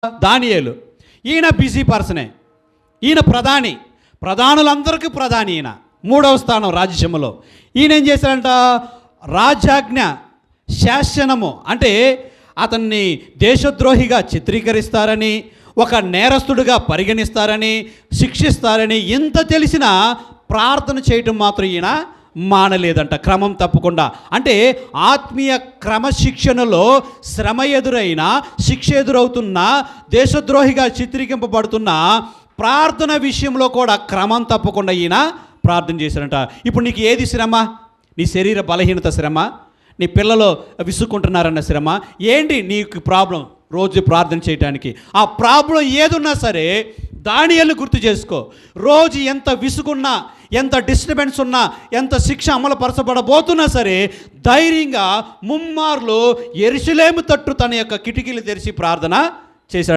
దానియేలు. ఈయన బిజీ పర్సనే. ఈయన ప్రధానులందరికీ ప్రధాని. ఈయన 3వ స్థానం రాజ్యసభలో. ఈయన ఏం చేశాడంట, రాజాజ్ఞ శాసనము అంటే అతన్ని దేశద్రోహిగా చిత్రీకరిస్తారని, ఒక నేరస్తుడిగా పరిగణిస్తారని, శిక్షిస్తారని ఇంత తెలిసినా ప్రార్థన చేయటం మాత్రం ఈయన మానలేదంట, క్రమం తప్పకుండా. అంటే ఆత్మీయ క్రమశిక్షణలో శ్రమ ఎదురైనా, శిక్ష ఎదురవుతున్నా, దేశద్రోహిగా చిత్రీకరింపబడుతున్న ప్రార్థన విషయంలో కూడా క్రమం తప్పకుండా ఈయన ప్రార్థన చేశారంట. ఇప్పుడు నీకు ఏది శ్రమ? నీ శరీర బలహీనత శ్రమ, నీ పిల్లలు విసుక్కుంటున్నారన్న శ్రమ, ఏంటి నీకు ప్రాబ్లం? రోజు ప్రార్థన చేయడానికి ఆ ప్రాబ్లం ఏదున్నా సరే దానియేలును గుర్తు చేసుకో. రోజు ఎంత విసుగున్నా, ఎంత డిస్టర్బెన్స్ ఉన్నా, ఎంత శిక్ష అమలుపరచబడబోతున్నా సరే ధైర్యంగా ముమ్మార్లు యెరూషలేము తట్టు తన యొక్క కిటికీలు తెరిచి ప్రార్థన చేశాడు.